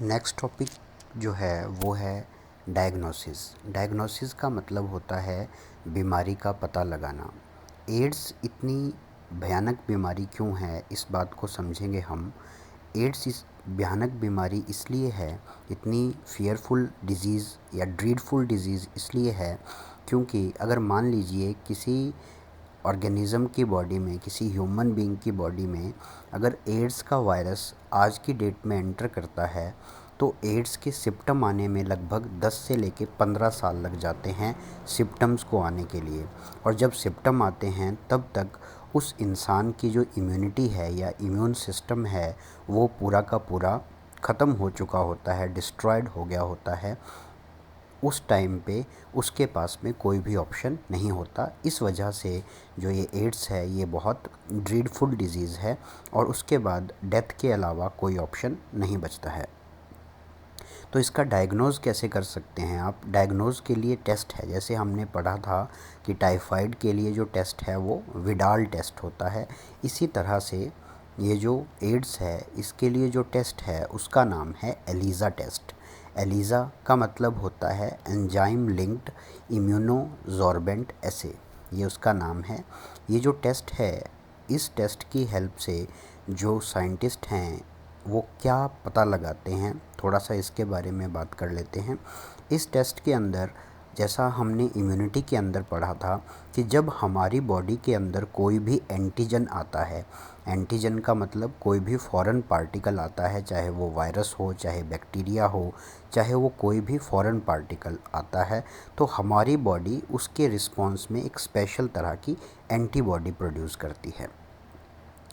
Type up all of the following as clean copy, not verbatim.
Next topic जो है वो है डायग्नोसिस। डायग्नोसिस का मतलब होता है बीमारी का पता लगाना। एड्स इतनी भयानक बीमारी क्यों है, इस बात को समझेंगे हम। एड्स इस भयानक बीमारी इसलिए है, इतनी फियरफुल डिज़ीज़ या ड्रीडफुल डिज़ीज़ इसलिए है क्योंकि अगर मान लीजिए किसी ऑर्गेनिज़म की बॉडी में, किसी ह्यूमन बीइंग की बॉडी में अगर एड्स का वायरस आज की डेट में एंटर करता है तो एड्स के सिम्टम आने में लगभग 10 से लेके 15 साल लग जाते हैं सिम्टम्स को आने के लिए। और जब सिम्टम आते हैं तब तक उस इंसान की जो इम्यूनिटी है या इम्यून सिस्टम है वो पूरा का पूरा ख़त्म हो चुका होता है, डिस्ट्रॉयड हो गया होता है। उस टाइम पे उसके पास में कोई भी ऑप्शन नहीं होता। इस वजह से जो ये एड्स है ये बहुत ड्रीडफुल डिज़ीज़ है और उसके बाद डेथ के अलावा कोई ऑप्शन नहीं बचता है। तो इसका डायग्नोज़ कैसे कर सकते हैं आप? डायग्नोज़ के लिए टेस्ट है, जैसे हमने पढ़ा था कि टाइफाइड के लिए जो टेस्ट है वो विडाल टेस्ट होता है। इसी तरह से ये जो एड्स है इसके लिए जो टेस्ट है उसका नाम है एलिज़ा टेस्ट। एलिज़ा का मतलब होता है एंजाइम लिंक्ड इम्यूनोसॉर्बेंट एसे, ये उसका नाम है। ये जो टेस्ट है, इस टेस्ट की हेल्प से जो साइंटिस्ट हैं वो क्या पता लगाते हैं, थोड़ा सा इसके बारे में बात कर लेते हैं। इस टेस्ट के अंदर जैसा हमने इम्यूनिटी के अंदर पढ़ा था कि जब हमारी बॉडी के अंदर कोई भी एंटीजन आता है, एंटीजन का मतलब कोई भी फॉरेन पार्टिकल आता है, चाहे वो वायरस हो, चाहे बैक्टीरिया हो, चाहे वो कोई भी फॉरेन पार्टिकल आता है, तो हमारी बॉडी उसके रिस्पॉन्स में एक स्पेशल तरह की एंटीबॉडी प्रोड्यूस करती है।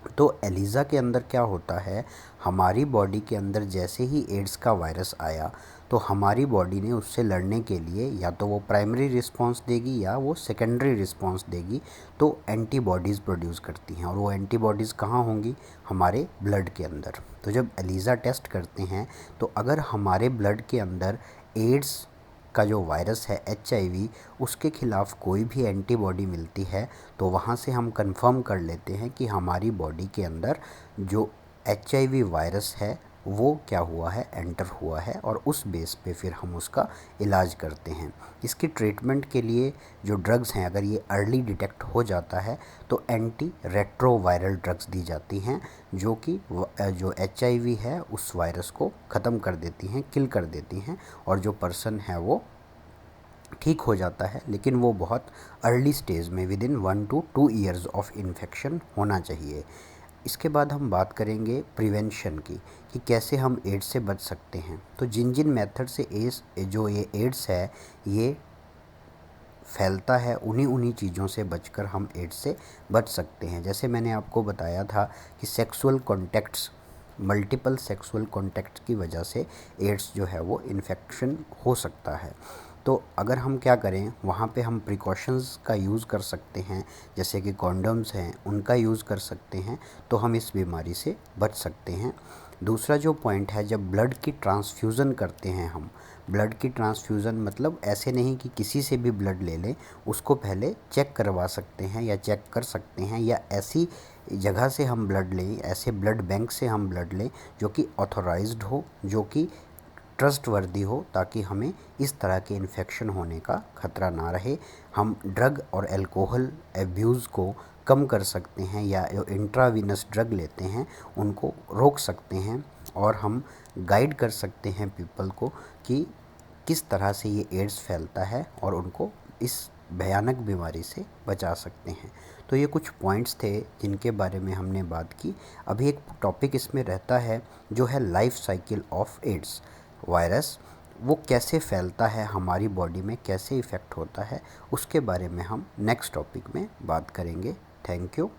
तो एलिज़ा के अंदर क्या होता है, हमारी बॉडी के अंदर जैसे ही एड्स का वायरस आया तो हमारी बॉडी ने उससे लड़ने के लिए या तो वो प्राइमरी रिस्पांस देगी या वो सेकेंडरी रिस्पांस देगी, तो एंटीबॉडीज़ प्रोड्यूस करती हैं। और वो एंटीबॉडीज़ कहाँ होंगी? हमारे ब्लड के अंदर। तो जब एलिज़ा टेस्ट करते हैं तो अगर हमारे ब्लड के अंदर एड्स का जो वायरस है HIV, उसके ख़िलाफ़ कोई भी एंटीबॉडी मिलती है तो वहाँ से हम कंफर्म कर लेते हैं कि हमारी बॉडी के अंदर जो HIV वायरस है वो क्या हुआ है, एंटर हुआ है। और उस बेस पे फिर हम उसका इलाज करते हैं। इसकी ट्रीटमेंट के लिए जो ड्रग्स हैं, अगर ये अर्ली डिटेक्ट हो जाता है तो एंटी रेट्रोवायरल ड्रग्स दी जाती हैं जो कि जो HIV है उस वायरस को ख़त्म कर देती हैं, किल कर देती हैं और जो पर्सन है वो ठीक हो जाता है। लेकिन वो बहुत अर्ली स्टेज में, with in 1 to 2 years of infection होना चाहिए। इसके बाद हम बात करेंगे प्रिवेंशन की कि कैसे हम एड्स से बच सकते हैं। तो जिन जिन मेथड से जो ये एड्स है ये फैलता है, उन्हीं उन्हीं चीज़ों से बचकर हम एड्स से बच सकते हैं। जैसे मैंने आपको बताया था कि sexual contacts, multiple sexual contact की वजह से एड्स जो है वो इन्फेक्शन हो सकता है। तो अगर हम क्या करें, वहाँ पे हम प्रिकॉशंस का यूज़ कर सकते हैं, जैसे कि कॉन्डम्स हैं उनका यूज़ कर सकते हैं, तो हम इस बीमारी से बच सकते हैं। दूसरा जो पॉइंट है, जब ब्लड की ट्रांसफ्यूज़न करते हैं हम, ब्लड की ट्रांसफ्यूज़न मतलब ऐसे नहीं कि किसी से भी ब्लड ले लें, उसको पहले चेक करवा सकते हैं या चेक कर सकते हैं, या ऐसी जगह से हम ब्लड लें, ऐसे ब्लड बैंक से हम ब्लड लें जो कि ऑथोराइज्ड हो, जो कि ट्रस्टवर्दी हो, ताकि हमें इस तरह के इन्फेक्शन होने का ख़तरा ना रहे। हम ड्रग और अल्कोहल एब्यूज़ को कम कर सकते हैं, या जो इंट्रावीनस ड्रग लेते हैं उनको रोक सकते हैं, और हम गाइड कर सकते हैं पीपल को कि किस तरह से ये एड्स फैलता है और उनको इस भयानक बीमारी से बचा सकते हैं। तो ये कुछ पॉइंट्स थे जिनके बारे में हमने बात की। अभी एक टॉपिक इसमें रहता है जो है life cycle of AIDS virus. वो कैसे फैलता है, हमारी बॉडी में कैसे इफ़ेक्ट होता है, उसके बारे में हम नेक्स्ट टॉपिक में बात करेंगे। Thank you.